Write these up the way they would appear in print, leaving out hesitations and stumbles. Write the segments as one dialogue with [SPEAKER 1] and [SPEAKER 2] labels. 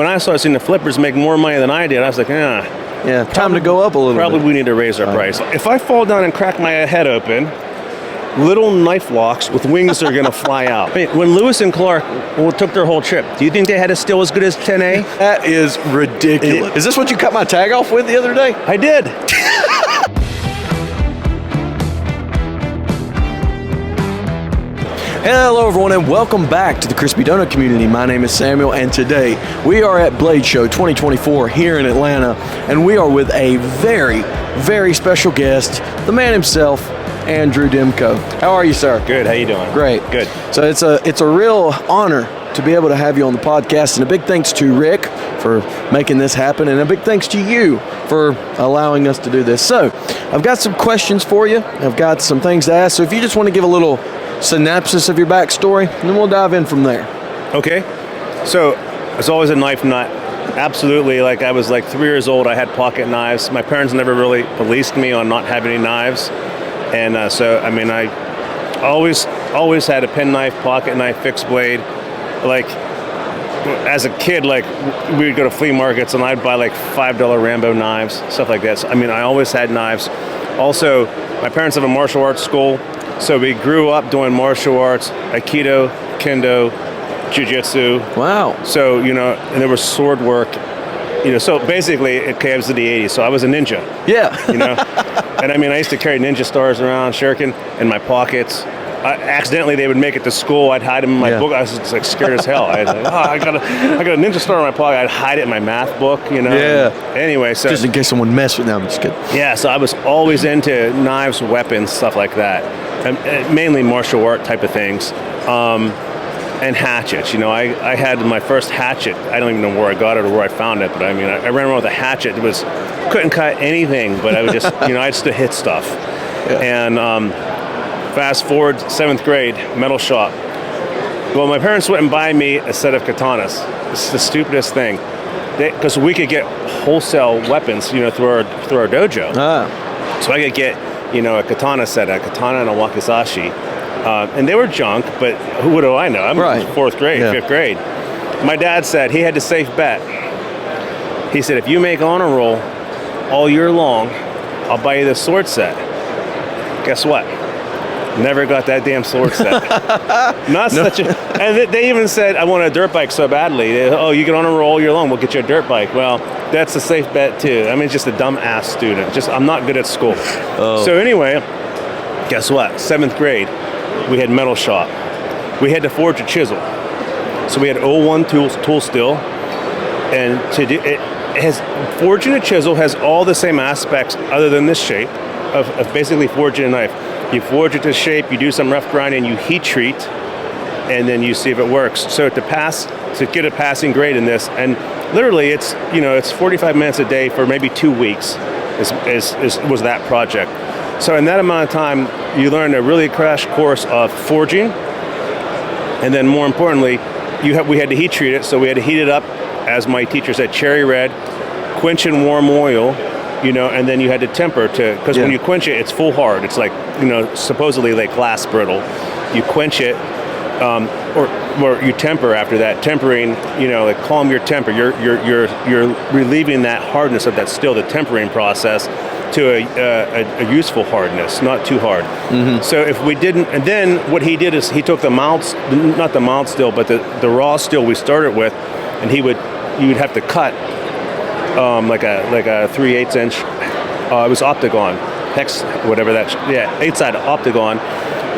[SPEAKER 1] When I started seeing the flippers make more money than I did, I was like,
[SPEAKER 2] Yeah, time to go up a little
[SPEAKER 1] probably
[SPEAKER 2] bit.
[SPEAKER 1] we need to raise our price. If I fall down and crack my head open, little knife locks with wings are going to fly out. I mean, when Lewis and Clark took their whole trip, do you think they had a still as good as 10A?
[SPEAKER 2] That is ridiculous. Is this what you cut my tag off with the other day?
[SPEAKER 1] I did.
[SPEAKER 2] Hello everyone and welcome back to the Crispy Donut community. My name is Samuel and today we are at Blade Show 2024 here in Atlanta, and we are with a very, very special guest, the man himself, Andrew Demko. How are you, sir?
[SPEAKER 1] Good. How you doing?
[SPEAKER 2] Great.
[SPEAKER 1] Good.
[SPEAKER 2] So it's a real honor to be able to have you on the podcast, and a big thanks to Rick for making this happen, and a big thanks to you for allowing us to do this. So I've got some questions for you. I've got some things to ask. So if you just want to give a little synopsis of your backstory, and then we'll dive in from there.
[SPEAKER 1] Okay. So I was always a knife nut. Absolutely. Like I was like 3 years old, I had pocket knives. My parents never really policed me on not having any knives. And so, I mean, I always had a penknife, pocket knife, fixed blade. Like, as a kid, like, we would go to flea markets and I'd buy like $5 Rambo knives, stuff like that. So, I mean, I always had knives. Also, my parents have a martial arts school, so we grew up doing martial arts, Aikido, Kendo, Jiu-Jitsu.
[SPEAKER 2] Wow.
[SPEAKER 1] So, you know, and there was sword work. You know, so basically it came to the 80s, so I was a ninja.
[SPEAKER 2] Yeah.
[SPEAKER 1] You know? And I mean, I used to carry ninja stars around, shuriken, in my pockets. Accidentally, they would make it to school. I'd hide them in my book. I was just like scared as hell. I was like, I got a ninja star in my pocket. I'd hide it in my math book, you know.
[SPEAKER 2] Yeah.
[SPEAKER 1] Anyway, so
[SPEAKER 2] just in case someone messed with them, I'm just kidding.
[SPEAKER 1] yeah, so I was always into knives, weapons, stuff like that, and mainly martial art type of things. And hatchets. You know, I had my first hatchet. I don't even know where I got it or where I found it, but I mean, I ran around with a hatchet. Couldn't cut anything, but I would just, you know, I just hit stuff. Yeah. And fast forward, 7th grade, metal shop. Well, my parents wouldn't buy me a set of katanas. It's the stupidest thing. Because we could get wholesale weapons, you know, through our dojo. So I could get, you know, a katana set, a katana and a wakizashi. And they were junk, but what do I know? I'm in 4th grade, 5th grade. My dad said he had a safe bet. He said, if you make honor roll all year long, I'll buy you this sword set. Guess what? Never got that damn sword set. And they even said, I want a dirt bike so badly. You can honor roll all year long, we'll get you a dirt bike. Well, that's a safe bet too. I mean, just a dumb ass student. I'm not good at school. So anyway, guess what? 7th grade. We had metal shop. We had to forge a chisel. So we had 01 tool steel, and forging a chisel has all the same aspects other than this shape of basically forging a knife. You forge it to shape, you do some rough grinding, you heat treat, and then you see if it works. So to get a passing grade in this, and literally it's 45 minutes a day for maybe 2 weeks was that project. So in that amount of time, you learn a really crash course of forging, and then more importantly, we had to heat treat it. So we had to heat it up, as my teacher said, cherry red, quench in warm oil, you know, and then you had to temper because when you quench it, it's full hard. It's like, you know, supposedly like glass brittle. You quench it, or you temper after that. Tempering, you know, like calm your temper. You're relieving that hardness of that steel, the tempering process, to a useful hardness, not too hard. Mm-hmm. So if we didn't, and then what he did is he took not the mild steel, but the raw steel we started with, and you would have to cut like a 3/8 inch. It was octagon, hex, whatever that. 8-sided octagon.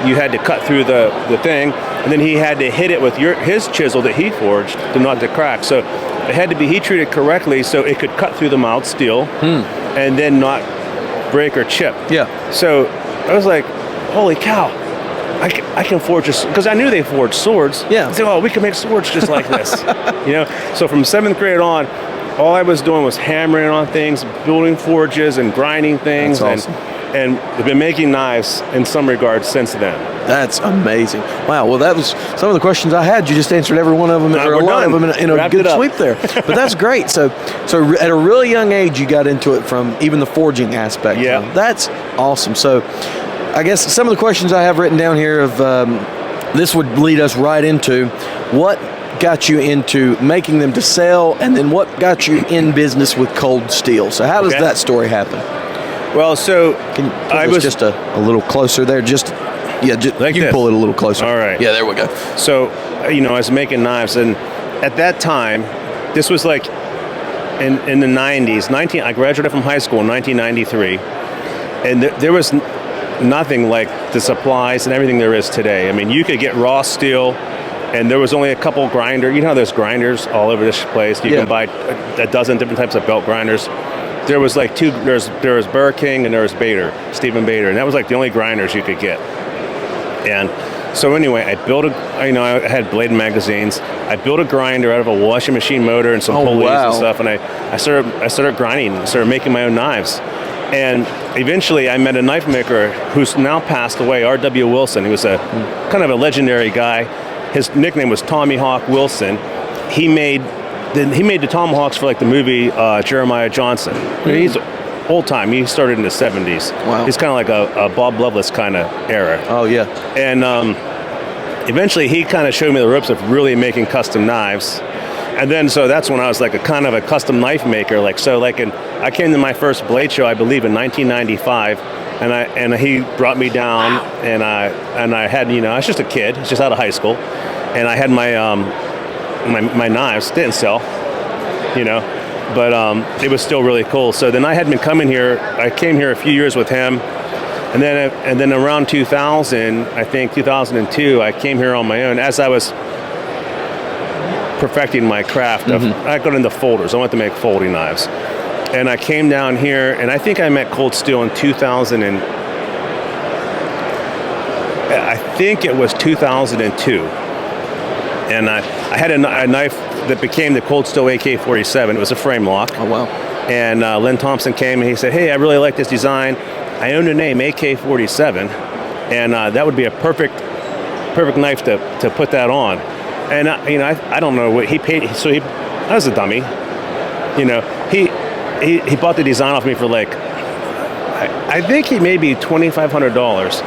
[SPEAKER 1] You had to cut through the thing, and then he had to hit it with his chisel that he forged to not to crack. So it had to be heat treated correctly so it could cut through the mild steel, and then not break or chip. Yeah. So I was like, holy cow, I can forge this, because I knew they forged swords. Yeah. I said, we can make swords just like this. You know. So from 7th grade on, all I was doing was hammering on things, building forges and grinding things. That's awesome. And I've been making knives in some regards since then. That's amazing. Wow. Well, that was some of the questions I had. You just answered every one of them, or a lot of them in a good sweep there. But that's great. So at a really young age, you got into it from even the forging aspect. Yeah. So that's awesome. So I guess some of the questions I have written down here this would lead us right into what
[SPEAKER 2] got you into making them to sell, and then what got you in business with Cold Steel? So how does that story happen?
[SPEAKER 1] Well, so
[SPEAKER 2] I was just a little closer there. Just like you pull it a little closer.
[SPEAKER 1] All right.
[SPEAKER 2] Yeah, there we go.
[SPEAKER 1] So, I was making knives, and at that time, this was like in the 90s. I graduated from high school in 1993, and there was nothing like the supplies and everything there is today. I mean, you could get raw steel, and there was only a couple grinders. You know how there's grinders all over this place? You can buy a dozen different types of belt grinders. There was like there was Burr King and there was Stephen Bader, and that was like the only grinders you could get. And so anyway, I built I had blade magazines. I built a grinder out of a washing machine motor and some pulleys and stuff, and I started grinding, started making my own knives. And eventually I met a knife maker who's now passed away, R.W. Wilson. He was a kind of a legendary guy. His nickname was Tommy Hawk Wilson. He made the tomahawks for like the movie Jeremiah Johnson. He's old time. He started in the 70s.
[SPEAKER 2] Wow.
[SPEAKER 1] He's kind of like a Bob Loveless kind of era.
[SPEAKER 2] Oh yeah.
[SPEAKER 1] And eventually he kind of showed me the ropes of really making custom knives. And then so that's when I was like a kind of a custom knife maker. I came to my first blade show, I believe, in 1995. And he brought me down, and I had, I was just a kid, just out of high school, and I had my knives. Didn't sell, but it was still really cool. So then I had been coming here. I came here a few years with him, and then around 2000, I think 2002, I came here on my own as I was perfecting my craft. I got into folders. I wanted to make folding knives. And I came down here, and I think I met Cold Steel in 2000, and I think it was 2002. And I had a knife that became the Cold Steel AK-47. It was a frame lock.
[SPEAKER 2] Oh, wow.
[SPEAKER 1] And Len Thompson came, and he said, hey, I really like this design. I own the name AK-47, and that would be a perfect knife to put that on. And, I don't know what he paid. So I was a dummy. He bought the design off me for I think he made me $2,500,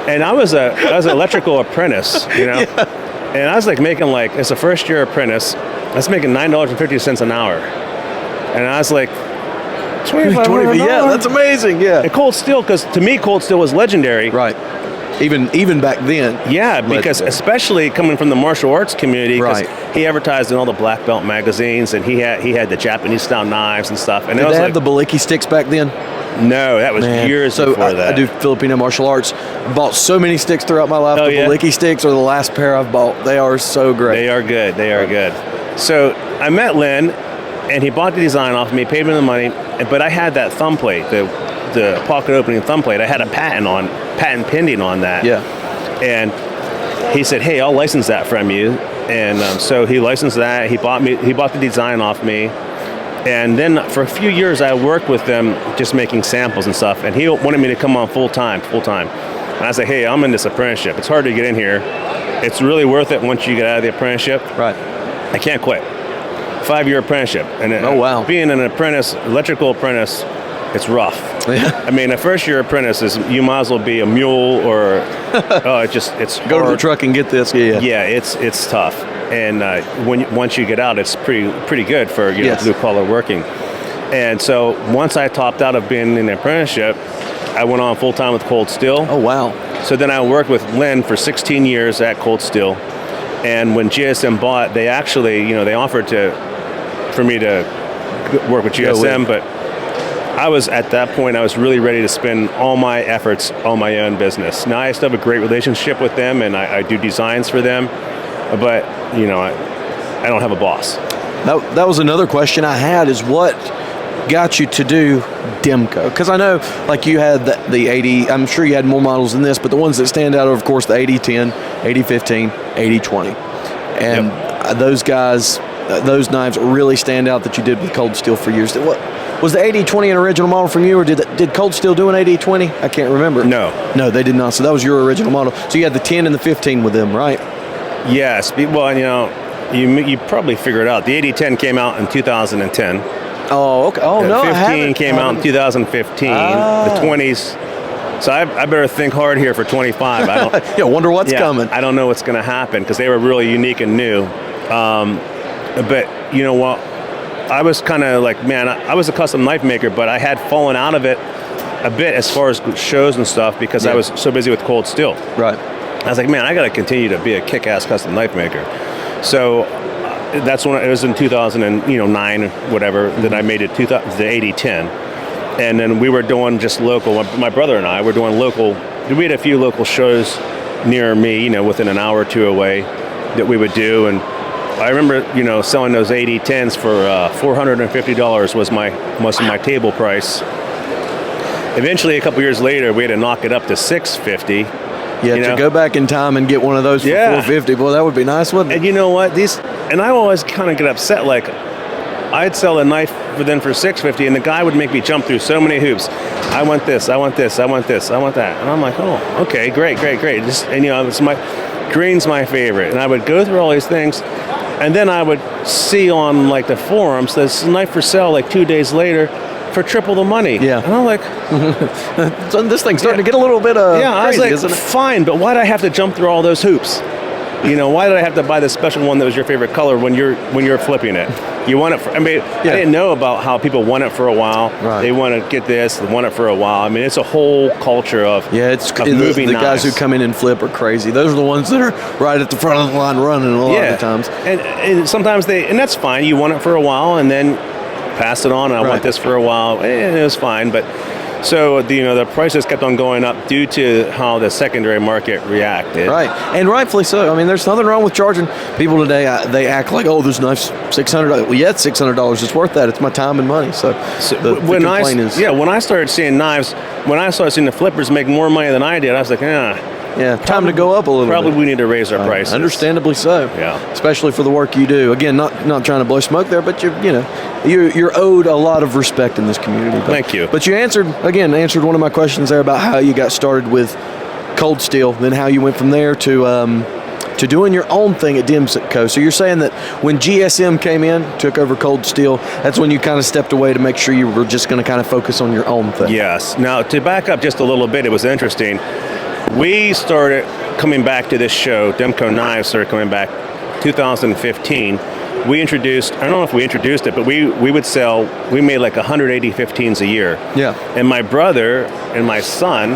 [SPEAKER 1] and I was an electrical apprentice, and I was making as a first year apprentice, I was making $9.50 an hour, and I was like, $2,500.
[SPEAKER 2] Yeah, that's amazing. Yeah,
[SPEAKER 1] and Cold Steel, because to me Cold Steel was legendary,
[SPEAKER 2] right? Even back then.
[SPEAKER 1] Yeah, because especially coming from the martial arts community,
[SPEAKER 2] right.
[SPEAKER 1] He advertised in all the black belt magazines, and he had the Japanese style knives and stuff. And
[SPEAKER 2] did they have the Baliki sticks back then?
[SPEAKER 1] No, that was years before that.
[SPEAKER 2] I do Filipino martial arts. Bought so many sticks throughout my life. Baliki sticks are the last pair I've bought. They are so great.
[SPEAKER 1] They are good. They are good. So I met Len, and he bought the design off me, paid me the money, but I had that thumb plate, the pocket opening thumb plate. I had a patent pending on that.
[SPEAKER 2] Yeah.
[SPEAKER 1] And he said, hey, I'll license that from you. And so he licensed that. He bought the design off me. And then for a few years I worked with them just making samples and stuff. And he wanted me to come on full time. And I said, hey, I'm in this apprenticeship. It's hard to get in here. It's really worth it once you get out of the apprenticeship.
[SPEAKER 2] Right.
[SPEAKER 1] I can't quit. 5-year apprenticeship. And
[SPEAKER 2] oh, wow.
[SPEAKER 1] Being an apprentice, electrical apprentice, it's rough.
[SPEAKER 2] Yeah.
[SPEAKER 1] I mean, a first-year apprentice you might as well be a mule or it's
[SPEAKER 2] go to the truck and get this. Yeah.
[SPEAKER 1] Yeah, it's tough. And once you get out, it's pretty good for blue collar working. And so once I topped out of being in the apprenticeship, I went on full time with Cold Steel.
[SPEAKER 2] Oh wow!
[SPEAKER 1] So then I worked with Len for 16 years at Cold Steel. And when GSM bought, they actually they offered for me to work with GSM, but I was at that point, I was really ready to spend all my efforts on my own business. Now I still have a great relationship with them, and I do designs for them, but I don't have a boss.
[SPEAKER 2] That was another question I had, is what got you to do Demko? Because I know you had the 80, I'm sure you had more models than this, but the ones that stand out are of course the 80-10, 80-15, 80-20. And those guys, those knives really stand out that you did with Cold Steel for years. What was the 80-20 an original model from you, or did Cold Steel do an 80-20? I can't remember. No, they did not. So that was your original model. So you had the 10 and the 15 with them, right? Yes.
[SPEAKER 1] Well, you probably figured it out. The 80-10 came out in 2010.
[SPEAKER 2] Oh, okay. Oh, no,
[SPEAKER 1] 15 came out in 2015. The 20s. So I better think hard here for 25.
[SPEAKER 2] Wonder what's coming.
[SPEAKER 1] I don't know what's going to happen because they were really unique and new. But you know what? I was kind of like, man, I was a custom knife maker, but I had fallen out of it a bit as far as shows and stuff because I was so busy with Cold Steel.
[SPEAKER 2] Right.
[SPEAKER 1] I was like, man, I got to continue to be a kick-ass custom knife maker. So that's when it was in 2009, whatever, that I made it the 8010. And then we were doing just local. My brother and I were doing local. We had a few local shows near me, within an hour or two away that we would do. And I remember, selling those 8010s for $450 was most of my table price. Eventually, a couple years later, we had to knock it up to $650.
[SPEAKER 2] Yeah, to go back in time and get one of those for $450. Boy, that would be nice, wouldn't it?
[SPEAKER 1] And you know what? And I always kind of get upset. Like, I'd sell a knife for $650, and the guy would make me jump through so many hoops. I want this. I want this. I want this. I want that. And I'm like, oh, okay, great. Green's my favorite, and I would go through all these things, and then I would see on like the forums this knife for sale like 2 days later for triple the money.
[SPEAKER 2] Yeah.
[SPEAKER 1] And I'm like,
[SPEAKER 2] so this thing's starting to get a little bit crazy,
[SPEAKER 1] I was like,
[SPEAKER 2] isn't it?
[SPEAKER 1] fine, but why did I have to jump through all those hoops? Why did I have to buy the special one that was your favorite color when you're flipping it? You want it for, I didn't know about how people want it for a while.
[SPEAKER 2] Right.
[SPEAKER 1] They want to get this, they want it for a while. It's a whole culture of moving
[SPEAKER 2] the
[SPEAKER 1] knives.
[SPEAKER 2] guys who come in and flip are crazy. Those are the ones that are right at the front of the line running a lot of the times.
[SPEAKER 1] And sometimes and that's fine. You want it for a while and then pass it on. I want this for a while. And it was fine, but so the prices kept on going up due to how the secondary market reacted.
[SPEAKER 2] Right, and rightfully so. There's nothing wrong with charging people today. They act like, oh, this knife's $600. Well, yeah, it's $600. It's worth that. It's my time and money. So
[SPEAKER 1] when I started seeing knives, when I started seeing the flippers make more money than I did, I was like,
[SPEAKER 2] time to go up a little bit.
[SPEAKER 1] Probably we need to raise our prices.
[SPEAKER 2] Understandably so.
[SPEAKER 1] Yeah.
[SPEAKER 2] Especially for the work you do. Again, not trying to blow smoke there, but you're owed a lot of respect in this community.
[SPEAKER 1] Thank you.
[SPEAKER 2] But you answered one of my questions there about how you got started with Cold Steel, then how you went from there to doing your own thing at Demko. So you're saying that when GSM came in, took over Cold Steel, that's when you kind of stepped away to make sure you were just going to kind of focus on your own thing.
[SPEAKER 1] Yes. Now, to back up just a little bit, it was interesting. We started coming back to this show, Demko Knives started coming back 2015. We introduced, I don't know if we introduced it, but we made like 180 15s a year.
[SPEAKER 2] Yeah.
[SPEAKER 1] And my brother and my son,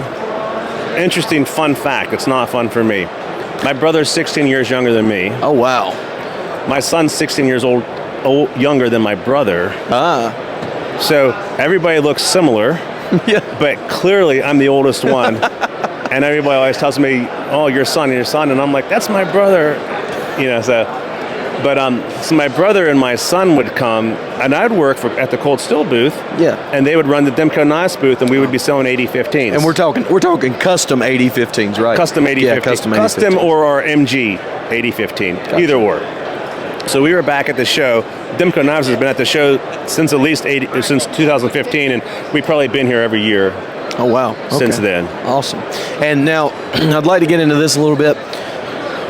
[SPEAKER 1] interesting fun fact, it's not fun for me. My brother's 16 years younger than me.
[SPEAKER 2] Oh, wow.
[SPEAKER 1] My son's 16 years old younger than my brother. So everybody looks similar, but clearly I'm the oldest one. And everybody always tells me, oh, your son. And I'm like, that's my brother. So my brother and my son would come, and I'd work at the Cold Steel booth. Yeah. And they would run the Demko Knives booth, and we would be selling 8015s.
[SPEAKER 2] And we're talking custom 8015s, right?
[SPEAKER 1] Custom 8015s.
[SPEAKER 2] Yeah, custom
[SPEAKER 1] or our MG 8015. Gotcha. Either or. So we were back at the show. Demko Knives has been at the show since 2015, and we've probably been here every year.
[SPEAKER 2] Oh, wow. Okay.
[SPEAKER 1] Since then.
[SPEAKER 2] Awesome. And now, I'd like to get into this a little bit.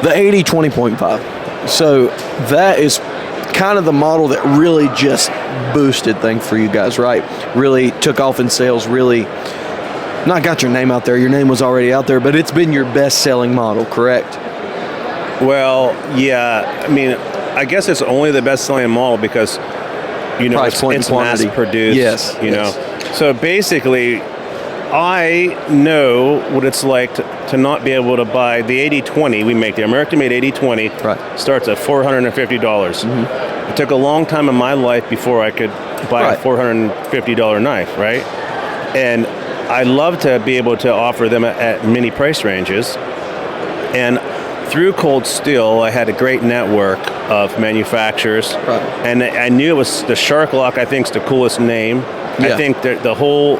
[SPEAKER 2] The 80-20.5. So that is kind of the model that really just boosted things for you guys, right? Really took off in sales, really not got your name out there. Your name was already out there, but it's been your best-selling model, correct?
[SPEAKER 1] Well, yeah. I guess it's only the best-selling model because, it's mass-produced.
[SPEAKER 2] Yes.
[SPEAKER 1] Know. So basically, I know what it's like to not be able to buy the 80-20. We make the American-made 80-20.
[SPEAKER 2] Right.
[SPEAKER 1] Starts at $450. Mm-hmm. It took a long time in my life before I could buy a $450 knife, right? And I love to be able to offer them at many price ranges. And through Cold Steel, I had a great network of manufacturers. Right. And I knew it was the Shark Lock, I think, is the coolest name. Yeah. I think that the whole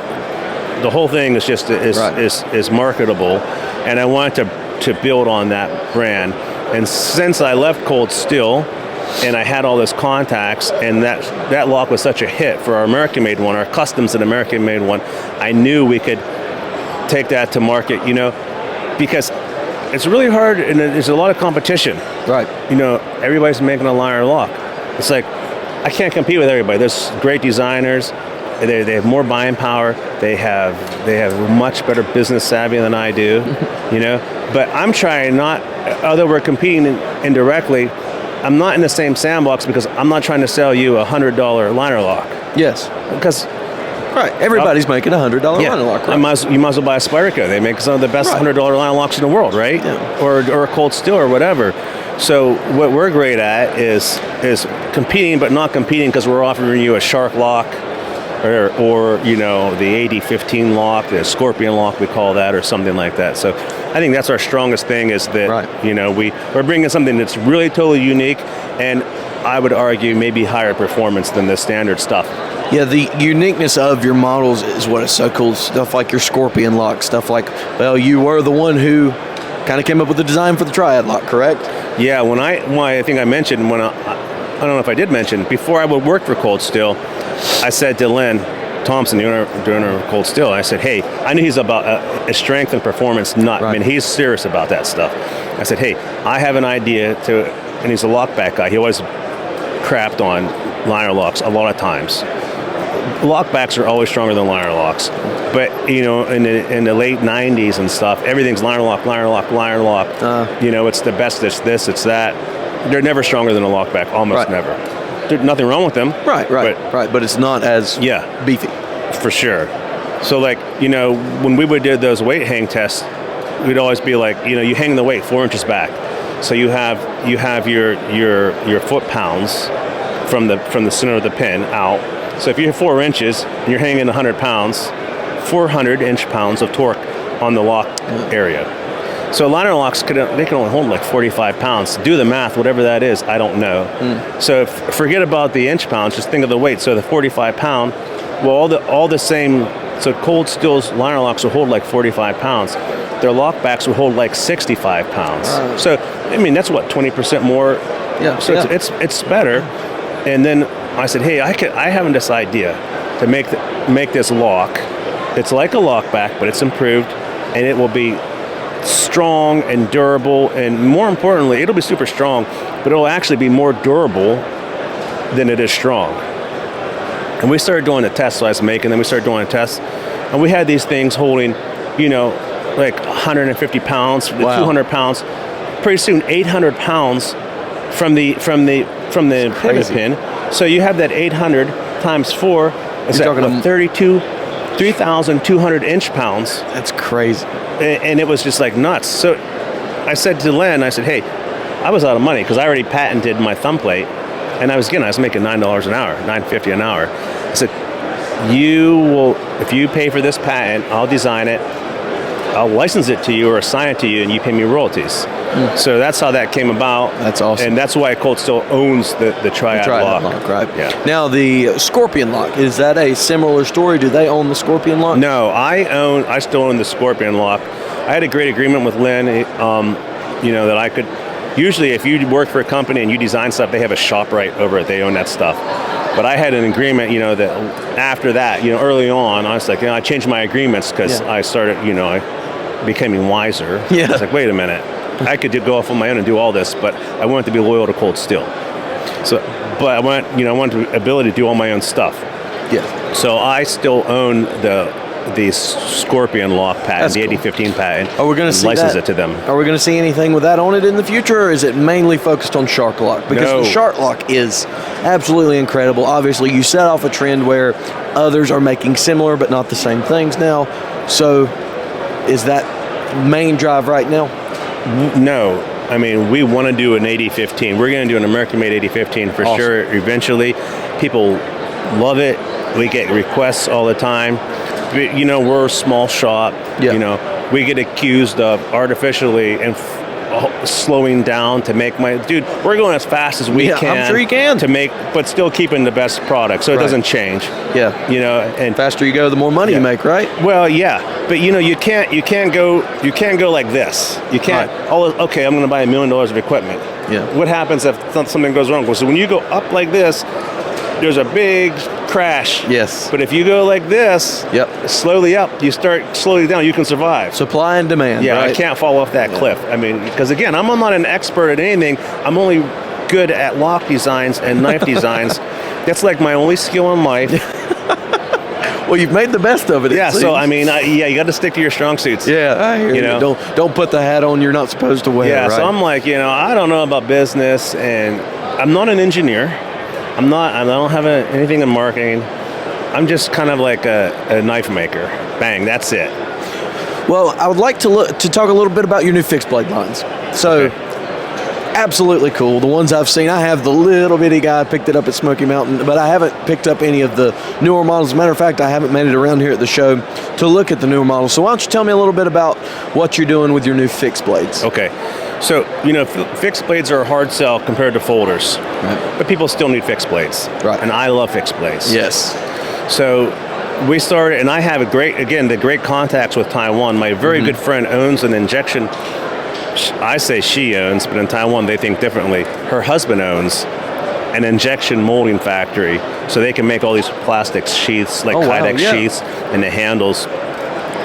[SPEAKER 1] thing is just is marketable, and I wanted to build on that brand. And since I left Cold Steel, and I had all those contacts, and that lock was such a hit for our American-made one, our customs and American-made one, I knew we could take that to market. Because it's really hard, and there's a lot of competition.
[SPEAKER 2] Right.
[SPEAKER 1] Everybody's making a liar lock. It's like I can't compete with everybody. There's great designers. They have more buying power. They have much better business savvy than I do, But I'm trying not, although we're competing indirectly, I'm not in the same sandbox because I'm not trying to sell you $100 liner lock.
[SPEAKER 2] Yes.
[SPEAKER 1] Because
[SPEAKER 2] right, everybody's making $100 liner lock. Right?
[SPEAKER 1] You might as well buy a Spyderco. They make some of the best $100 liner locks in the world, right?
[SPEAKER 2] Yeah.
[SPEAKER 1] Or a Cold Steel or whatever. So what we're great at is competing, but not competing because we're offering you a Shark lock, or you know, the AD15 lock, the Scorpion lock, we call that, or something like that. So I think that's our strongest thing, is that you know, we're bringing something that's really totally unique, and I would argue maybe higher performance than the standard stuff.
[SPEAKER 2] Yeah, the uniqueness of your models is what is so cool. Stuff like your Scorpion lock, stuff like, well, you were the one who kind of came up with the design for the Triad lock, correct?
[SPEAKER 1] Yeah, I think I mentioned, I don't know if I did mention, before I would work for Cold Steel, I said to Lynn Thompson, the owner of Cold Steel, I said, hey, I knew he's about a strength and performance nut.
[SPEAKER 2] Right.
[SPEAKER 1] I mean, he's serious about that stuff. I said, hey, I have an idea and he's a lockback guy. He always crapped on liner locks a lot of times. Lockbacks are always stronger than liner locks. But, you know, in the late 90s and stuff, everything's liner lock. You know, it's the best, it's this, it's that. They're never stronger than a lockback, almost never. There's nothing wrong with them.
[SPEAKER 2] Right. But it's not as beefy.
[SPEAKER 1] For sure. So, like, you know, when we would do those weight hang tests, we'd always be like, you know, you hang the weight 4 inches back. So you have your foot pounds from the center of the pin out. So if you have 4 inches and you're hanging 100 pounds, 400 inch-pounds of torque on the lock area. So liner locks, can only hold like 45 pounds. Do the math, whatever that is, I don't know. So forget about the inch pounds, just think of the weight. So the 45 pound, well, all the same, so Cold Steel's liner locks will hold like 45 pounds. Their lockbacks will hold like 65 pounds. So, I mean, that's what, 20% more?
[SPEAKER 2] Yeah.
[SPEAKER 1] So it's better. And then I said, hey, I have this idea to make this lock. It's like a lockback, but it's improved, and it will be strong and durable, and more importantly, it'll be super strong, but it'll actually be more durable than it is strong. And we started doing the tests, so I was making them. We started doing the tests, and we had these things holding, you know, like 150 pounds, 200 pounds. Pretty soon, 800 pounds from the pivot pin. So you have that 800 times 4. Is that 3,200 inch pounds.
[SPEAKER 2] That's crazy.
[SPEAKER 1] And it was just like nuts. So I said to Len, I said, hey, I was out of money because I already patented my thumb plate, and I was making $9 an hour, $9.50 an hour. I said, if you pay for this patent, I'll design it, I'll license it to you or assign it to you, and you pay me royalties. So that's how that came about.
[SPEAKER 2] That's awesome.
[SPEAKER 1] And that's why Cold Steel owns the Triad lock.
[SPEAKER 2] Right?
[SPEAKER 1] Yeah.
[SPEAKER 2] Now the Scorpion lock, is that a similar story? Do they own the Scorpion lock?
[SPEAKER 1] No, I still own the Scorpion lock. I had a great agreement with Lynn, you know, that I could. Usually, if you work for a company and you design stuff, they have a shop right over it. They own that stuff. But I had an agreement, you know, that after that, you know, early on, I was like, you know, I changed my agreements because I started, you know, I becoming wiser.
[SPEAKER 2] Yeah.
[SPEAKER 1] I was like, wait a minute. I could go off on my own and do all this, but I wanted to be loyal to Cold Steel. So, but I wanted the ability to do all my own stuff.
[SPEAKER 2] Yeah.
[SPEAKER 1] So I still own the Scorpion lock patent, the AD15 patent.
[SPEAKER 2] Are we going to see
[SPEAKER 1] license
[SPEAKER 2] that?
[SPEAKER 1] It to them?
[SPEAKER 2] Are we going to see anything with that on it in the future, or is it mainly focused on Shark lock? Because the Shark lock is absolutely incredible. Obviously, you set off a trend where others are making similar but not the same things now. So, is that main drive right now?
[SPEAKER 1] No. I mean, we want to do an AD15. We're going to do an American-made AD15 for sure eventually. People love it. We get requests all the time. You know, we're a small shop. Yeah. You know, we get accused of artificially and slowing down to make dude, we're going as fast as we can.
[SPEAKER 2] I'm sure you can.
[SPEAKER 1] To make, but still keeping the best product, so it doesn't change. Yeah. You know, and
[SPEAKER 2] faster you go, the more money you make, right?
[SPEAKER 1] Well, yeah, but you know, you can't go like this. You can't. Okay, I'm going to buy $1 million of equipment. Yeah. What happens if something goes wrong? So when you go up like this, there's a big crash. Yes. But if you go like this, slowly up, you start slowly down, you can survive.
[SPEAKER 2] Supply and demand.
[SPEAKER 1] Yeah,
[SPEAKER 2] right?
[SPEAKER 1] I can't fall off that cliff. I mean, because again, I'm not an expert at anything. I'm only good at lock designs and knife designs. That's like my only skill in life.
[SPEAKER 2] Well, you've made the best of it.
[SPEAKER 1] Yeah,
[SPEAKER 2] seems.
[SPEAKER 1] so I mean, you got to stick to your strong suits.
[SPEAKER 2] Yeah, I hear you. Don't put the hat on you're not supposed to wear.
[SPEAKER 1] Yeah,
[SPEAKER 2] right?
[SPEAKER 1] so I'm like, I don't know about business, and I'm not an engineer. I don't have anything in marketing. I'm just kind of like a knife maker. Bang, that's it.
[SPEAKER 2] Well, I would like to talk a little bit about your new fixed blade lines. So, absolutely cool. The ones I've seen, I have the little bitty guy. I picked it up at Smoky Mountain, but I haven't picked up any of the newer models. As a matter of fact, I haven't made it around here at the show to look at the newer models. So why don't you tell me a little bit about what you're doing with your new fixed blades?
[SPEAKER 1] Okay. So, fixed blades are a hard sell compared to folders, but people still need fixed blades.
[SPEAKER 2] Right.
[SPEAKER 1] And I love fixed blades.
[SPEAKER 2] Yes.
[SPEAKER 1] So we started, and I have the great contacts with Taiwan. My very good friend owns an injection, I say she owns, but in Taiwan they think differently. Her husband owns an injection molding factory, so they can make all these plastic sheaths, like Kydex sheaths, and the handles.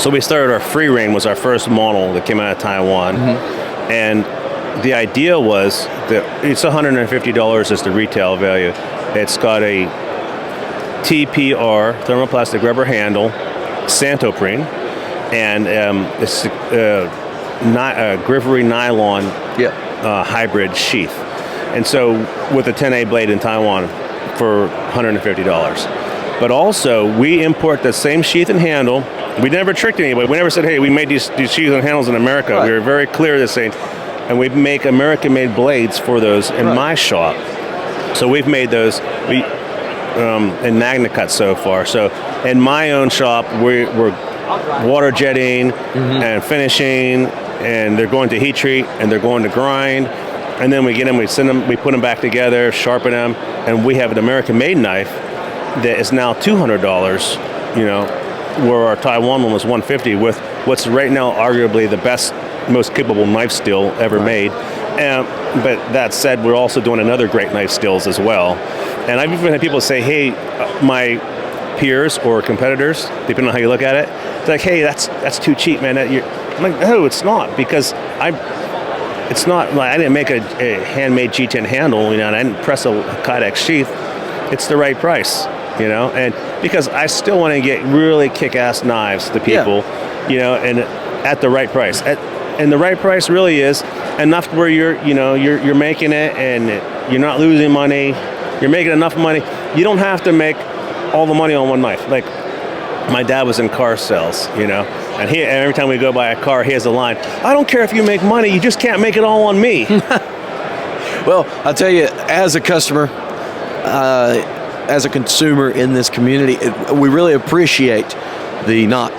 [SPEAKER 1] So we started our Free Reign, was our first model that came out of Taiwan. And the idea was that it's $150 is the retail value. It's got a TPR, thermoplastic rubber handle, Santoprene, and it's Grivery nylon hybrid sheath. And so with a 10A blade in Taiwan for $150. But also, we import the same sheath and handle. We never tricked anybody. We never said, hey, we made these sheaths and handles in America. Right. We were very clear to say, and we make American-made blades for those in my shop. So we've made those in Magna Cut so far. So in my own shop, we're water jetting and finishing, and they're going to heat treat, and they're going to grind. And then we get them, we send them, we put them back together, sharpen them, and we have an American-made knife that is now $200, where our Taiwan one was $150, with what's right now arguably the best, most capable knife steel ever made. But that said, we're also doing another great knife stills as well. And I've even had people say, hey, my peers or competitors, depending on how you look at it, it's like, hey, that's too cheap, man. I'm like, no, it's not, because it's not like I didn't make a handmade G10 handle, and I didn't press a Kydex sheath. It's the right price, and because I still want to get really kick-ass knives to people, and at the right price. And the right price really is enough where you're making it and you're not losing money. You're making enough money. You don't have to make all the money on one knife. Like my dad was in car sales, and every time we go buy a car, he has a line, I don't care if you make money, you just can't make it all on me.
[SPEAKER 2] Well, I'll tell you, as a customer, as a consumer in this community, we really appreciate the not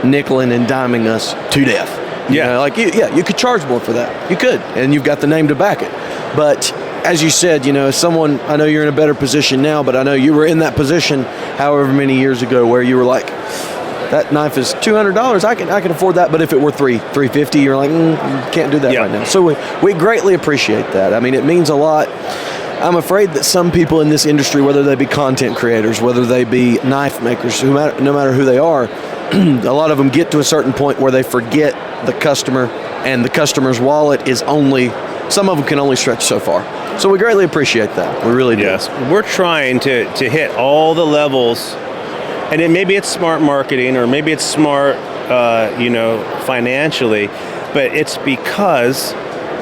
[SPEAKER 2] nickeling and diming us to death. You could charge more for that. You could, and you've got the name to back it. But as you said, someone, I know you're in a better position now, but I know you were in that position however many years ago where you were like, that knife is $200. I can afford that. But if it were $350, you're like, you can't do that right now. So we greatly appreciate that. I mean, it means a lot. I'm afraid that some people in this industry, whether they be content creators, whether they be knife makers, no matter who they are, a lot of them get to a certain point where they forget the customer, and the customer's wallet is some of them can only stretch so far. So we greatly appreciate that. We really do.
[SPEAKER 1] Yes. We're trying to hit all the levels, and maybe it's smart marketing, or maybe it's smart, financially, but it's because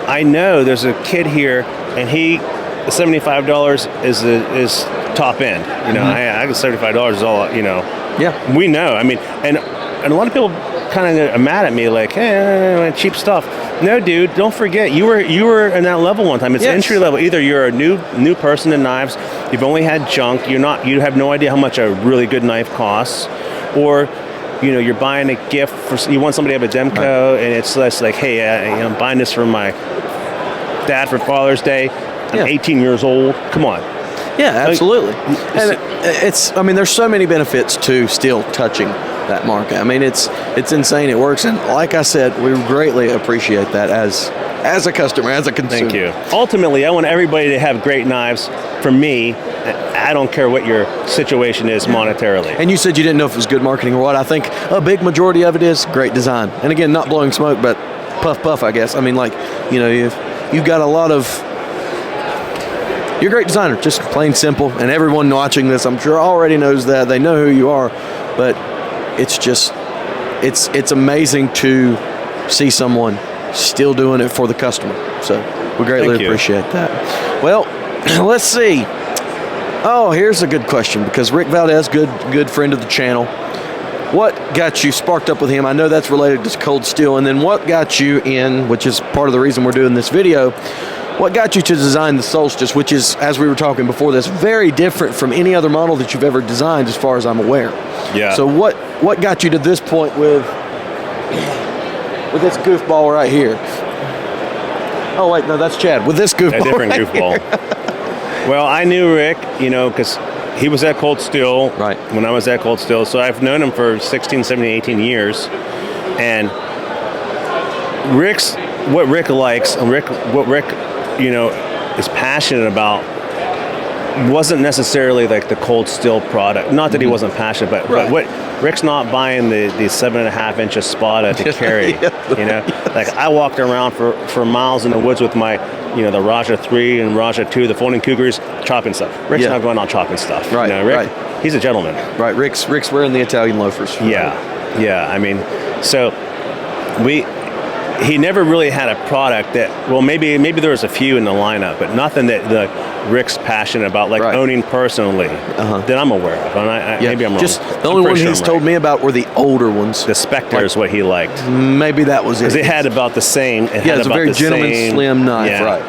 [SPEAKER 1] I know there's a kid here, and the $75 is top end. I got $75 is all,
[SPEAKER 2] Yeah.
[SPEAKER 1] We know. I mean, and a lot of people kind of are mad at me, like, hey, cheap stuff. No, dude, don't forget, you were in that level one time. It's entry level. Either you're a new person in knives, you've only had junk, you have no idea how much a really good knife costs, or you're buying a gift you want somebody to have a Demko, and it's less like, hey, I'm buying this for my dad for Father's Day. I'm 18 years old. Come on.
[SPEAKER 2] Yeah, absolutely. And there's so many benefits to still touching that market. I mean, it's insane. It works, and like I said, we greatly appreciate that as a customer, as a consumer.
[SPEAKER 1] Thank you. Ultimately, I want everybody to have great knives. For me, I don't care what your situation is monetarily.
[SPEAKER 2] And you said you didn't know if it was good marketing or what. I think a big majority of it is great design. And again, not blowing smoke, but puff, I guess. I mean, you've got a lot of. You're a great designer, just plain simple. And everyone watching this, I'm sure, already knows that. They know who you are. but it's just, it's amazing to see someone still doing it for the customer. So we greatly appreciate that. Well, let's see. Oh, here's a good question, because Rick Valdez, good friend of the channel. What got you sparked up with him? I know that's related to cold steel. And then what got you in, which is part of the reason we're doing this video, what got you to design the Solstice, which is, as we were talking before this, very different from any other model that you've ever designed as far as I'm aware.
[SPEAKER 1] Yeah.
[SPEAKER 2] So what got you to this point with this goofball right here? Oh, wait, no, that's Chad. With this goofball.
[SPEAKER 1] A different
[SPEAKER 2] right
[SPEAKER 1] goofball.
[SPEAKER 2] Here.
[SPEAKER 1] Well, I knew Rick, because he was at Cold Steel when I was at Cold Steel. So I've known him for 16, 17, 18 years. And what Rick likes and what Rick, is passionate about wasn't necessarily like the Cold Steel product. Not that he wasn't passionate, but what Rick's not buying the 7.5 inch Espada to carry. Like I walked around for miles in the woods with my, the Raja 3 and Raja 2, the folding Cougars, chopping stuff. Rick's not going on chopping stuff. Rick, he's a gentleman. Right,
[SPEAKER 2] Rick's wearing the Italian loafers.
[SPEAKER 1] Yeah. I mean, so he never really had a product that, well, maybe there was a few in the lineup, but nothing that Rick's passionate about, like owning personally, that I'm aware of. And maybe I'm wrong.
[SPEAKER 2] Just the only one he's told me about were the older ones.
[SPEAKER 1] The Spectre is what he liked.
[SPEAKER 2] Maybe that was it.
[SPEAKER 1] Because it had about the same.
[SPEAKER 2] It's a very gentleman slim knife, right?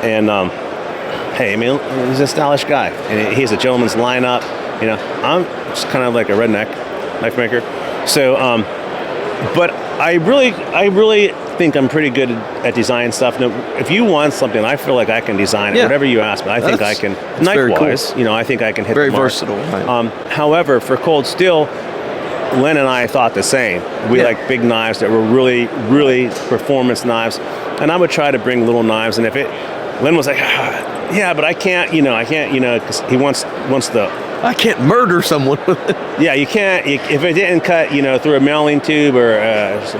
[SPEAKER 1] And hey, I mean, he's a stylish guy, and he's a gentleman's lineup. I'm just kind of like a redneck knife maker. So, but I really think I'm pretty good at designing stuff. Now, if you want something, I feel like I can design it. Whatever you ask me, I think I can. Knife-wise, cool. I think I can hit
[SPEAKER 2] very
[SPEAKER 1] the mark.
[SPEAKER 2] Versatile. Right.
[SPEAKER 1] However, for Cold Steel, Len and I thought the same. We like big knives that were really, really performance knives, and I would try to bring little knives. And Len was like, yeah, but I can't, because he wants the.
[SPEAKER 2] I can't murder someone with it.
[SPEAKER 1] Yeah, you can't. If it didn't cut, through a mailing tube or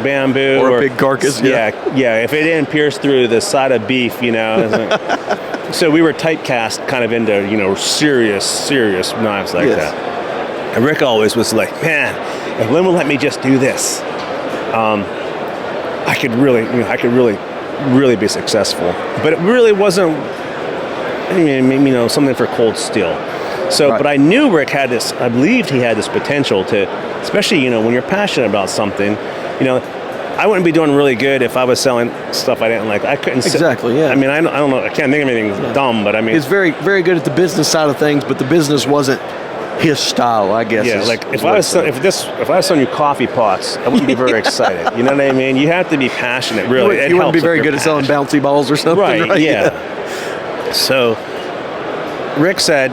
[SPEAKER 1] bamboo
[SPEAKER 2] or a big carcass.
[SPEAKER 1] Yeah. If it didn't pierce through the side of beef, So we were typecast kind of into serious knives like that. And Rick always was like, man, if Lynn would let me just do this, I could really be successful. But it really wasn't, something for Cold Steel. So, but I knew Rick had this, I believed he had this potential to, especially, when you're passionate about something, I wouldn't be doing really good if I was selling stuff I didn't like. I couldn't
[SPEAKER 2] Exactly,
[SPEAKER 1] I mean, I don't know, I can't think of anything dumb, but I mean.
[SPEAKER 2] He's very, very good at the business side of things, but the business wasn't his style, I guess.
[SPEAKER 1] Yeah, like if I was selling you coffee pots, I wouldn't be very excited. You know what I mean? You have to be passionate, really.
[SPEAKER 2] You wouldn't be very good at selling bouncy balls or something, right?
[SPEAKER 1] Yeah. So, Rick said,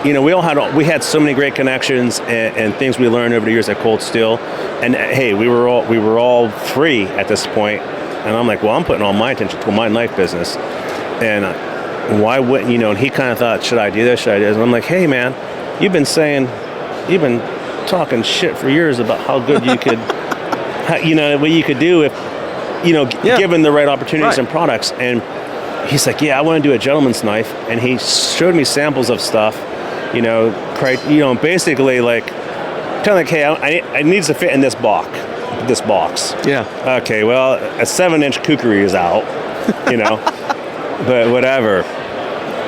[SPEAKER 1] we had so many great connections and things we learned over the years at Cold Steel, and hey, we were all free at this point, and I'm like, well, I'm putting all my attention to my knife business, and why wouldn't and he kind of thought, should I do this? Should I do this? And I'm like, hey, man, you've been talking shit for years about how good you could, what you could do if, given the right opportunities and products, and he's like, yeah, I want to do a gentleman's knife, and he showed me samples of stuff. Basically like, kind of like, hey, I needs to fit in this box. Yeah. Okay, well, a 7-inch kukri is out, but whatever.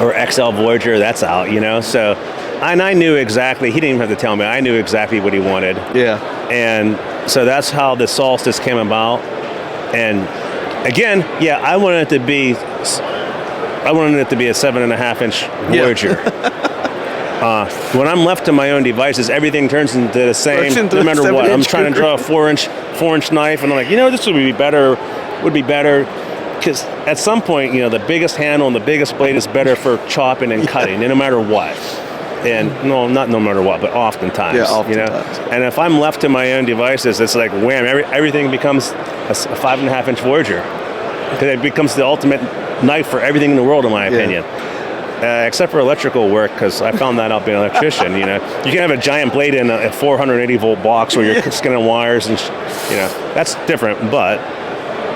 [SPEAKER 1] Or XL Voyager, that's out, So, and I knew exactly, he didn't even have to tell me, I knew exactly what he wanted.
[SPEAKER 2] Yeah.
[SPEAKER 1] And so that's how the Solstice came about. And again, I wanted it to be a 7.5 inch Voyager. When I'm left to my own devices, everything turns into the same, no matter what. I'm trying to draw a 4-inch knife, and I'm like, this would be better, because at some point, the biggest handle and the biggest blade is better for chopping and cutting, no matter what. And not no matter what, but oftentimes.
[SPEAKER 2] Yeah, oftentimes.
[SPEAKER 1] And if I'm left to my own devices, it's like wham, everything becomes a 5.5 inch Voyager, because it becomes the ultimate knife for everything in the world, in my opinion. Except for electrical work, because I found that out being an electrician. You can have a giant blade in a 480 volt box where you're skinning wires, and that's different. But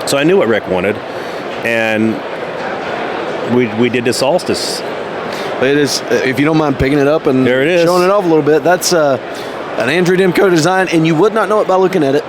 [SPEAKER 1] so I knew what Rick wanted, and we did the Solstice.
[SPEAKER 2] It is, if you don't mind picking it up and
[SPEAKER 1] there it is.
[SPEAKER 2] Showing it off a little bit. That's an Andrew Demko design, and you would not know it by looking at it,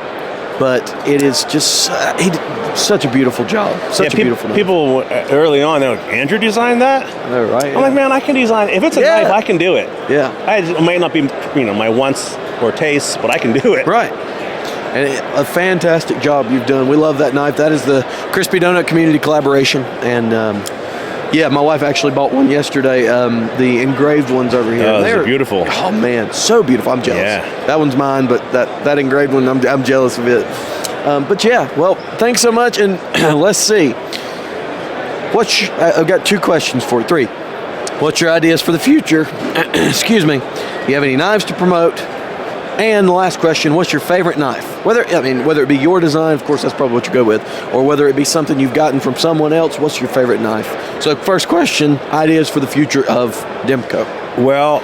[SPEAKER 2] but it is just he did such a beautiful job. Such a beautiful knife.
[SPEAKER 1] People early on, they're like, Andrew designed that?
[SPEAKER 2] I know, right?
[SPEAKER 1] I'm like, man, I can design. If it's a knife, I can do it.
[SPEAKER 2] Yeah.
[SPEAKER 1] It might not be, my wants or tastes, but I can do it.
[SPEAKER 2] Right. And a fantastic job you've done. We love that knife. That is the Crispy Donut Community Collaboration. And my wife actually bought one yesterday. The engraved ones over here.
[SPEAKER 1] Oh, they're beautiful.
[SPEAKER 2] Oh man, so beautiful. I'm jealous.
[SPEAKER 1] Yeah.
[SPEAKER 2] That one's mine, but that engraved one, I'm jealous of it. But yeah, well, thanks so much. And let's see. I've got 2 questions for you. 3. What's your ideas for the future? Excuse me. Do you have any knives to promote? And the last question, what's your favorite knife? Whether it be your design, of course, that's probably what you go with, or whether it be something you've gotten from someone else, what's your favorite knife? So first question, ideas for the future of Demko.
[SPEAKER 1] Well,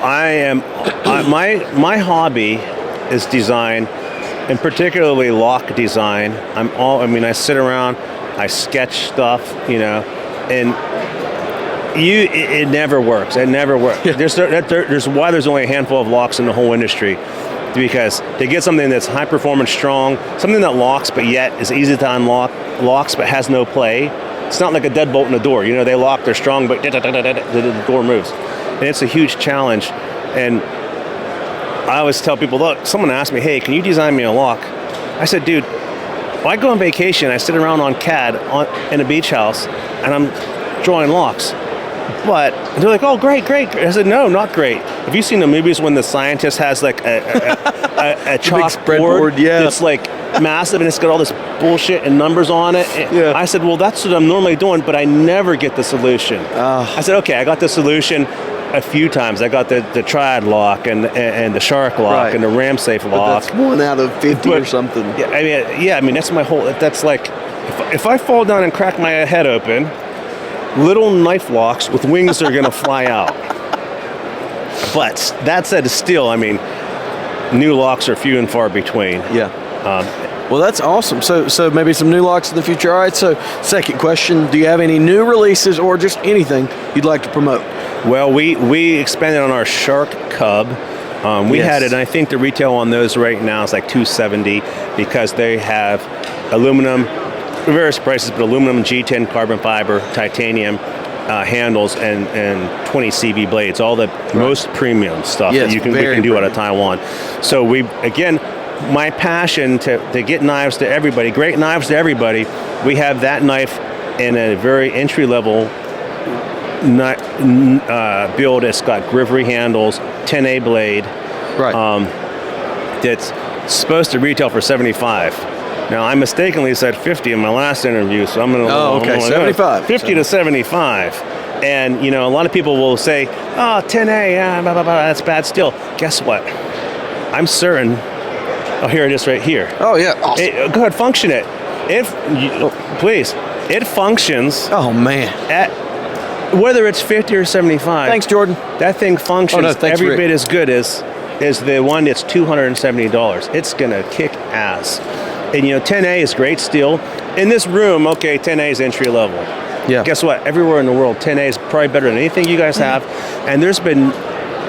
[SPEAKER 1] my hobby is design, and particularly lock design. I sit around, I sketch stuff, and it never works. It never works. Yeah. There's why there's only a handful of locks in the whole industry, because they get something that's high performance, strong, something that locks but yet is easy to unlock, locks but has no play. It's not like a deadbolt in a door. They lock, they're strong, but the door moves, and it's a huge challenge. And I always tell people, look, someone asked me, hey, can you design me a lock? I said, dude, when I go on vacation, I sit around on CAD in a beach house, and I'm drawing locks. But they're like, oh, great. I said, no, not great. Have you seen the movies when the scientist has like a chalkboard?
[SPEAKER 2] Yeah.
[SPEAKER 1] It's like massive, and it's got all this bullshit and numbers on it.
[SPEAKER 2] Yeah.
[SPEAKER 1] I said, well, that's what I'm normally doing, but I never get the solution. I said, okay, I got the solution a few times. I got the triad lock and the shark lock and the ram safe lock.
[SPEAKER 2] That's 1 out of 50 or something.
[SPEAKER 1] Yeah, that's my whole. That's like, if I fall down and crack my head open, little knife locks with wings are going to fly out. But that said, still, new locks are few and far between.
[SPEAKER 2] Yeah. Well, that's awesome. So maybe some new locks in the future. All right, so second question, do you have any new releases or just anything you'd like to promote?
[SPEAKER 1] Well, we expanded on our Shark Cub. We had it, and I think the retail on those right now is like $270 because they have aluminum, various prices, but aluminum, G10 carbon fiber, titanium handles, and 20 CV blades, all the most premium stuff that we can do out of Taiwan. So my passion to get knives to everybody, great knives to everybody, we have that knife in a very entry-level build. It's got Grivery handles, 10A blade.
[SPEAKER 2] Right.
[SPEAKER 1] That's supposed to retail for $75. Now, I mistakenly said 50 in my last interview, so I'm going to...
[SPEAKER 2] Oh, okay, 75.
[SPEAKER 1] 50 to 75. And, a lot of people will say, oh, 10A, blah, blah, blah, that's bad still. Guess what? I'm certain... Oh, here it is right here.
[SPEAKER 2] Oh, yeah. Awesome.
[SPEAKER 1] Go ahead, function it. Please. It functions...
[SPEAKER 2] Oh, man.
[SPEAKER 1] Whether it's 50 or 75...
[SPEAKER 2] Thanks, Jordan.
[SPEAKER 1] That thing functions every bit as good as the one that's $270. It's going to kick ass. And 10A is great steel. In this room, okay, 10A is entry level.
[SPEAKER 2] Yeah.
[SPEAKER 1] Guess what? Everywhere in the world, 10A is probably better than anything you guys have. And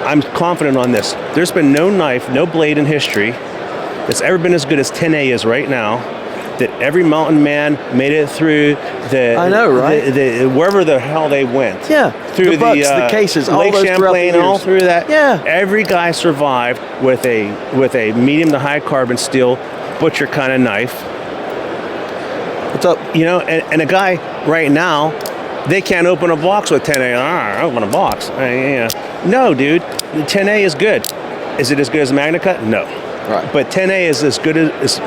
[SPEAKER 1] I'm confident on this, there's been no knife, no blade in history that's ever been as good as 10A is right now. That every mountain man made it through
[SPEAKER 2] I know, right?
[SPEAKER 1] Wherever the hell they went.
[SPEAKER 2] Yeah.
[SPEAKER 1] Through
[SPEAKER 2] the bucks, the cases,
[SPEAKER 1] Lake
[SPEAKER 2] all those
[SPEAKER 1] Champlain, and all through that.
[SPEAKER 2] Yeah.
[SPEAKER 1] Every guy survived with a medium to high carbon steel butcher kind of knife.
[SPEAKER 2] What's up?
[SPEAKER 1] And a guy right now, they can't open a box with 10A. Open a box. No, dude. 10A is good. Is it as good as Magna Cut? No.
[SPEAKER 2] Right.
[SPEAKER 1] But 10A is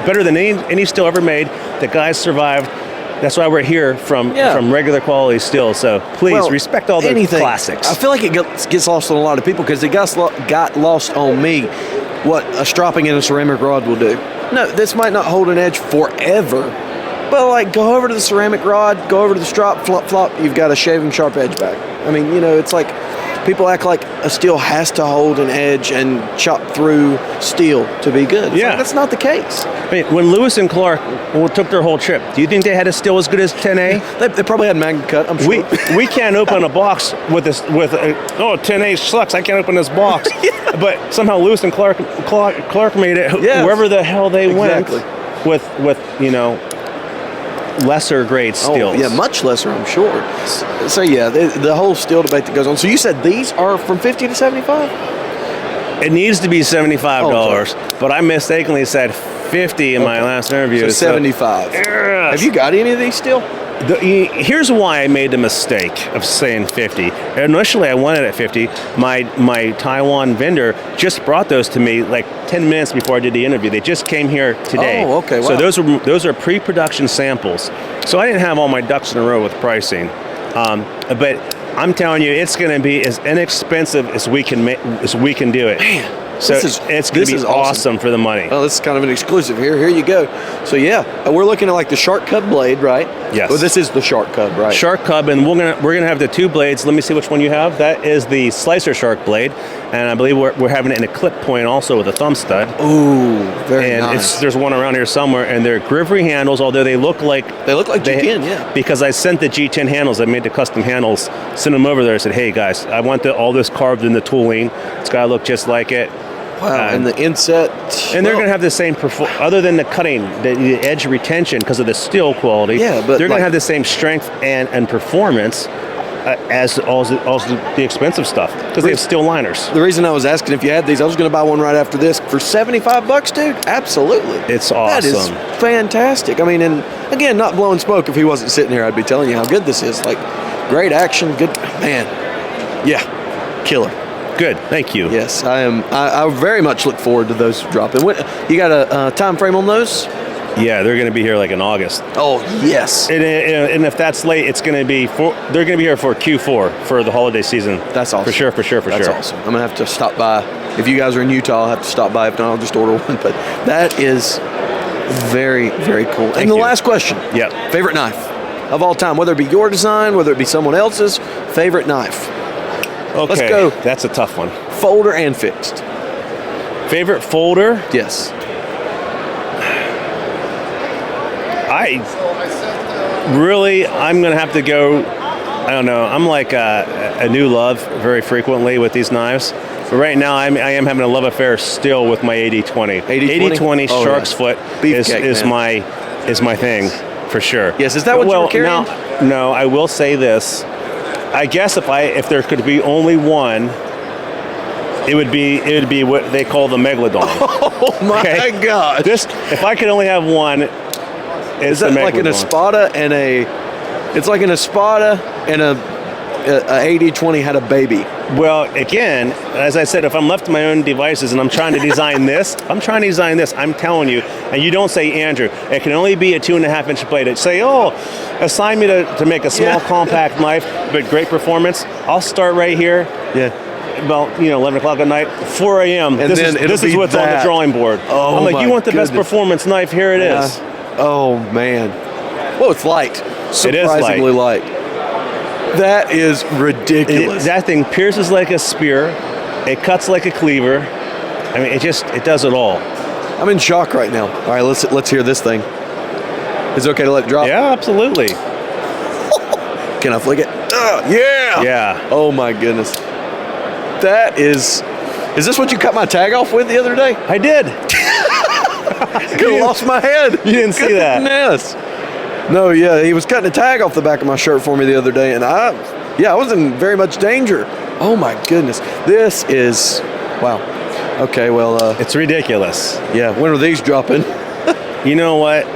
[SPEAKER 1] better than any steel ever made. The guys survived. That's why we're here from regular quality steel. So please respect all the classics.
[SPEAKER 2] I feel like it gets lost on a lot of people because it got lost on me what a stropping in a ceramic rod will do. No, this might not hold an edge forever, but go over to the ceramic rod, go over to the strop, flop, you've got a shaving sharp edge back. It's like people act like a steel has to hold an edge and chop through steel to be good.
[SPEAKER 1] Yeah.
[SPEAKER 2] That's not the case.
[SPEAKER 1] I mean, when Lewis and Clark took their whole trip, do you think they had a steel as good as 10A?
[SPEAKER 2] They probably had Magna Cut, I'm sure.
[SPEAKER 1] We can't open a box with 10A sucks. I can't open this box.
[SPEAKER 2] Yeah.
[SPEAKER 1] But somehow Lewis and Clark made it.
[SPEAKER 2] Yes.
[SPEAKER 1] Wherever the hell they
[SPEAKER 2] Exactly.
[SPEAKER 1] went with lesser grade steels.
[SPEAKER 2] Oh, yeah, much lesser, I'm sure. So yeah, the whole steel debate that goes on. So you said these are from 50 to 75?
[SPEAKER 1] It needs to be $75, but I mistakenly said 50 in my last interview.
[SPEAKER 2] So 75.
[SPEAKER 1] Yes.
[SPEAKER 2] Have you got any of these still?
[SPEAKER 1] Here's why I made the mistake of saying 50. Initially, I wanted at 50. My Taiwan vendor just brought those to me like 10 minutes before I did the interview. They just came here today.
[SPEAKER 2] Oh, okay. Wow.
[SPEAKER 1] So those are pre-production samples. So I didn't have all my ducks in a row with pricing. But I'm telling you, it's going to be as inexpensive as we can do it.
[SPEAKER 2] Man.
[SPEAKER 1] So it's going to be awesome for the money.
[SPEAKER 2] Oh, this is kind of an exclusive here. Here you go. So yeah, we're looking at like the Shark Cub blade, right?
[SPEAKER 1] Yes.
[SPEAKER 2] Well, this is the Shark Cub, right?
[SPEAKER 1] Shark Cub, and we're gonna have the two blades. Let me see which one you have. That is the Slicer Shark blade, and I believe we're having it in a clip point also with a thumb stud.
[SPEAKER 2] Ooh, very
[SPEAKER 1] and
[SPEAKER 2] nice.
[SPEAKER 1] there's one around here somewhere, and they're Grivery handles, although they look like
[SPEAKER 2] G10, yeah.
[SPEAKER 1] Because I sent the G10 handles, I made the custom handles, sent them over there. I said, hey guys, I want all this carved in the tooling. It's got to look just like it.
[SPEAKER 2] Wow, and the inset.
[SPEAKER 1] And they're going to have the same, other than the cutting, the edge retention because of the steel quality.
[SPEAKER 2] Yeah, but
[SPEAKER 1] they're going to have the same strength and performance as all the expensive stuff because they have steel liners.
[SPEAKER 2] The reason I was asking if you had these, I was going to buy one right after this for $75, dude. Absolutely,
[SPEAKER 1] it's awesome.
[SPEAKER 2] That is fantastic. I mean, and again, not blowing smoke. If he wasn't sitting here, I'd be telling you how good this is. Like, great action, good man. Yeah, killer.
[SPEAKER 1] Good, thank you.
[SPEAKER 2] Yes, I am. I very much look forward to those dropping. You got a time frame on those?
[SPEAKER 1] Yeah, they're going to be here like in August.
[SPEAKER 2] Oh yes.
[SPEAKER 1] And if that's late, it's going to be they're going to be here for Q4 for the holiday season.
[SPEAKER 2] That's awesome.
[SPEAKER 1] For sure.
[SPEAKER 2] That's awesome. I'm gonna have to stop by. If you guys are in Utah, I'll have to stop by. If not, I'll just order one. But that is very, very cool. And the last question.
[SPEAKER 1] Yeah.
[SPEAKER 2] Favorite knife of all time, whether it be your design, whether it be someone else's. Favorite knife.
[SPEAKER 1] Okay,
[SPEAKER 2] let's go.
[SPEAKER 1] That's a tough one.
[SPEAKER 2] Folder and fixed.
[SPEAKER 1] Favorite folder?
[SPEAKER 2] Yes.
[SPEAKER 1] I'm going to have to go, I don't know, I'm like a new love very frequently with these knives. But right now, I am having a love affair still with my 80-20. 80-20 Shark's Foot is my thing, for sure.
[SPEAKER 2] Yes, is that what you were carrying?
[SPEAKER 1] No, I will say this. I guess if there could be only one, it would be what they call the Megalodon.
[SPEAKER 2] Oh my God!
[SPEAKER 1] If I could only have one,
[SPEAKER 2] is that like an Espada and it's like an Espada and a 80-20 had a baby.
[SPEAKER 1] Well, again, as I said, if I'm left to my own devices and I'm trying to design this, I'm telling you, and you don't say, Andrew, it can only be a 2.5-inch blade. Say, assign me to make a small compact knife, but great performance. I'll start right here.
[SPEAKER 2] Yeah.
[SPEAKER 1] About 11 o'clock at night, 4 a.m. This is what's on the drawing board.
[SPEAKER 2] Oh,
[SPEAKER 1] I'm like, you want the best performance knife? Here it is.
[SPEAKER 2] Oh man. Well, it's light. Surprisingly light. That is ridiculous.
[SPEAKER 1] That thing pierces like a spear. It cuts like a cleaver. I mean, it does it all.
[SPEAKER 2] I'm in shock right now. All right, let's hear this thing. Is it okay to let it drop?
[SPEAKER 1] Yeah, absolutely.
[SPEAKER 2] Can I flick it? Yeah.
[SPEAKER 1] Yeah.
[SPEAKER 2] Oh my goodness. That is this what you cut my tag off with the other day?
[SPEAKER 1] I did.
[SPEAKER 2] Could have lost my head.
[SPEAKER 1] You didn't see that.
[SPEAKER 2] Goodness. No, yeah, he was cutting a tag off the back of my shirt for me the other day, and I was in very much danger. Oh my goodness. This is, wow. Okay, well.
[SPEAKER 1] It's ridiculous.
[SPEAKER 2] Yeah, when are these dropping?
[SPEAKER 1] You know what?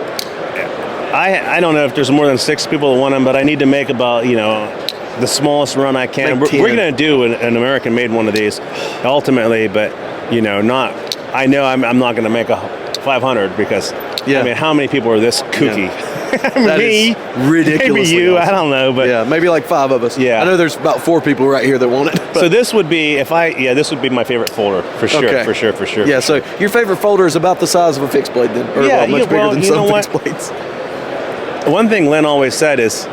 [SPEAKER 1] I don't know if there's more than 6 people that want them, but I need to make about, the smallest run I can. We're going to do an American-made one of these, ultimately, but not. I know I'm not going to make a 500 because I mean, how many people are this kooky?
[SPEAKER 2] Yeah. That is ridiculous.
[SPEAKER 1] Maybe you,
[SPEAKER 2] awesome.
[SPEAKER 1] I don't know, but
[SPEAKER 2] yeah, maybe like 5 of us.
[SPEAKER 1] Yeah,
[SPEAKER 2] I know there's about 4 people right here that want it.
[SPEAKER 1] So this would be this would be my favorite folder for sure,
[SPEAKER 2] okay.
[SPEAKER 1] for sure.
[SPEAKER 2] Yeah, so your favorite folder is about the size of a fixed blade then, or much bigger than some fixed blades.
[SPEAKER 1] One thing Len always said is,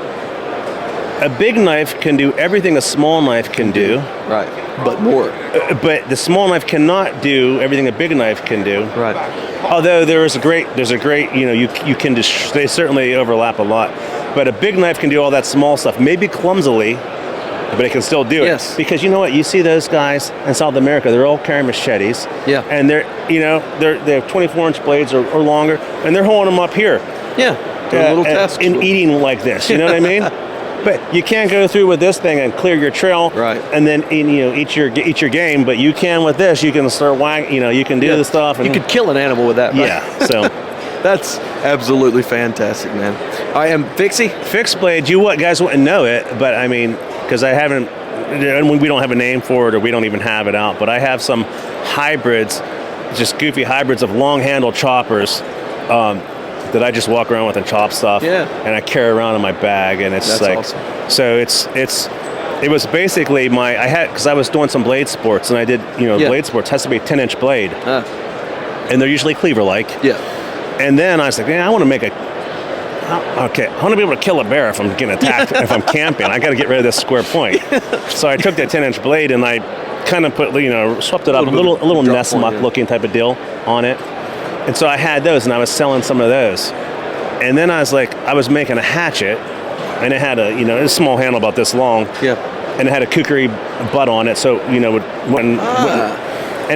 [SPEAKER 1] a big knife can do everything a small knife can do.
[SPEAKER 2] Right. But more.
[SPEAKER 1] But the small knife cannot do everything a big knife can do.
[SPEAKER 2] Right.
[SPEAKER 1] Although there's a great, you can they certainly overlap a lot. But a big knife can do all that small stuff, maybe clumsily, but it can still do it.
[SPEAKER 2] Yes.
[SPEAKER 1] Because you know what? You see those guys in South America, they're all carrying machetes.
[SPEAKER 2] Yeah.
[SPEAKER 1] And they have 24-inch blades or longer, and they're holding them up here.
[SPEAKER 2] Yeah. Little tasks.
[SPEAKER 1] And eating like this, you know what I mean? But you can't go through with this thing and clear your trail,
[SPEAKER 2] right?
[SPEAKER 1] And then eat your game. But you can with this. You can start you can do the stuff. And
[SPEAKER 2] you could kill an animal with that. Right?
[SPEAKER 1] Yeah. So
[SPEAKER 2] that's absolutely fantastic, man. I am Fixie.
[SPEAKER 1] Fixed blade. Guys wouldn't know it, but I mean, because I haven't. We don't have a name for it, or we don't even have it out. But I have some hybrids, just goofy hybrids of long-handled choppers. That I just walk around with and chop stuff, and I carry around in my bag, and it's
[SPEAKER 2] awesome.
[SPEAKER 1] So it was basically because I was doing some blade sports, and I did blade sports has to be a 10-inch blade, and they're usually cleaver-like.
[SPEAKER 2] Yeah.
[SPEAKER 1] And then I was like, man, I want to make I want to be able to kill a bear if I'm getting attacked. If I'm camping, I got to get rid of this square point. So I took that 10-inch blade and I kind of put swept it up a little nest muck looking type of deal on it. And so I had those, and I was selling some of those. And then I was making a hatchet, and it had a small handle about this long.
[SPEAKER 2] Yeah.
[SPEAKER 1] And it had a kukri butt on it, so and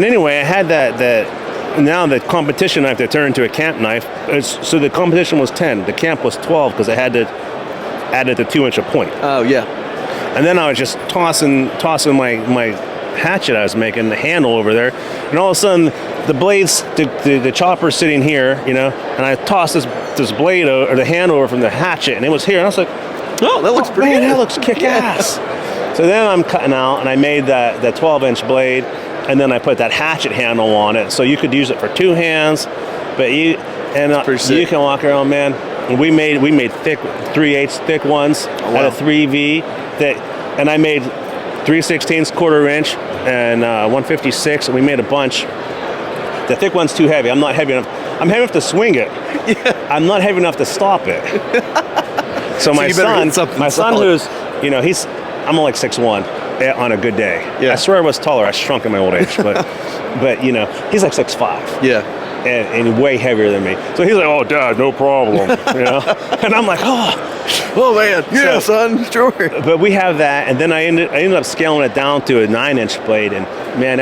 [SPEAKER 1] anyway, I had that. Now the competition knife that turned into a camp knife. So the competition was 10. The camp was 12 because I had to add it to 2-inch a point.
[SPEAKER 2] Oh yeah. And
[SPEAKER 1] then I was just tossing my hatchet I was making, the handle over there, and all of a sudden the blades, the chopper's sitting here, and I tossed this blade or the hand over from the hatchet, and it was here, and I was like,
[SPEAKER 2] oh, that looks pretty good.
[SPEAKER 1] That looks kick-ass. So then I'm cutting out, and I made that 12-inch blade, and then I put that hatchet handle on it, so you could use it for two hands, but you can walk around, man. And we made thick 3/8 thick ones out of 3V and I made 3/16 1/4 inch and 156, and we made a bunch. The thick one's too heavy. I'm not heavy enough. I'm heavy enough to swing it. Yeah. I'm not heavy enough to stop it. So my son, who's I'm like 6'1" on a good day. Yeah. I swear I was taller. I shrunk in my old age, but he's like 6'5".
[SPEAKER 2] Yeah.
[SPEAKER 1] And way heavier than me. So he's like, "Oh, Dad, no problem," And I'm like,
[SPEAKER 2] "Oh man, yeah, son, sure."
[SPEAKER 1] But we have that, and then I ended up scaling it down to a 9-inch blade, and man,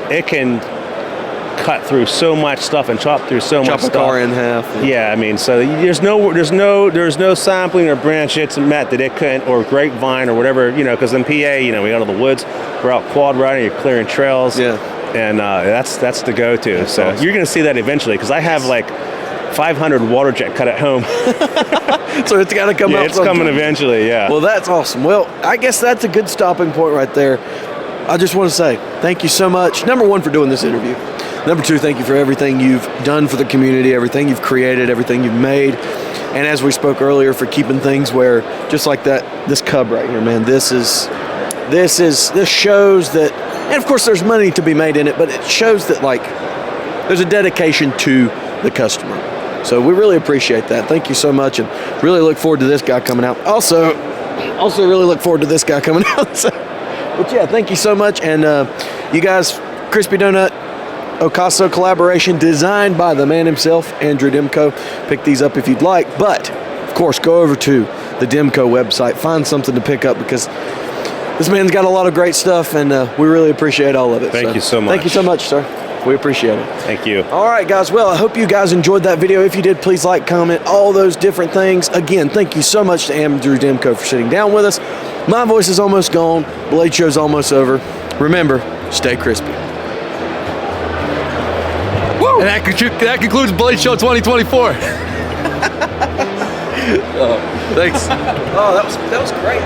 [SPEAKER 1] it can cut through so much stuff and chop through so much stuff.
[SPEAKER 2] Chop a car in half.
[SPEAKER 1] Yeah, I mean, so there's no sampling or branch it's met that it couldn't, or grapevine or whatever, because in PA, we go to the woods, we're out quad riding, you're clearing trails.
[SPEAKER 2] Yeah.
[SPEAKER 1] And that's the go-to.
[SPEAKER 2] That's
[SPEAKER 1] so
[SPEAKER 2] awesome.
[SPEAKER 1] You're going to see that eventually, because I have like 500 water jet cut at home.
[SPEAKER 2] So it's got to come out.
[SPEAKER 1] It's coming eventually, yeah.
[SPEAKER 2] Well, that's awesome. Well, I guess that's a good stopping point right there. I just want to say thank you so much. Number one, for doing this interview. Number two, thank you for everything you've done for the community, everything you've created, everything you've made. And as we spoke earlier, for keeping things where, just like this cub right here, man, this shows that, and of course there's money to be made in it, but it shows that there's a dedication to the customer. So we really appreciate that. Thank you so much, and really look forward to this guy coming out. Also really look forward to this guy coming out. So, but yeah, thank you so much. And you guys, Crispy Donut Ocaso collaboration, designed by the man himself, Andrew Demko. Pick these up if you'd like. But, of course, go over to the Demko website. Find something to pick up, because this man's got a lot of great stuff, and we really appreciate all of it.
[SPEAKER 1] Thank you so much.
[SPEAKER 2] Thank you so much, sir. We appreciate it.
[SPEAKER 1] Thank you.
[SPEAKER 2] All right, guys. Well, I hope you guys enjoyed that video. If you did, please like, comment, all those different things. Again, thank you so much to Andrew Demko for sitting down with us. My voice is almost gone. Blade Show's almost over. Remember, stay crispy.
[SPEAKER 3] Woo! And that concludes Blade Show 2024.
[SPEAKER 2] Thanks. Oh, that was great.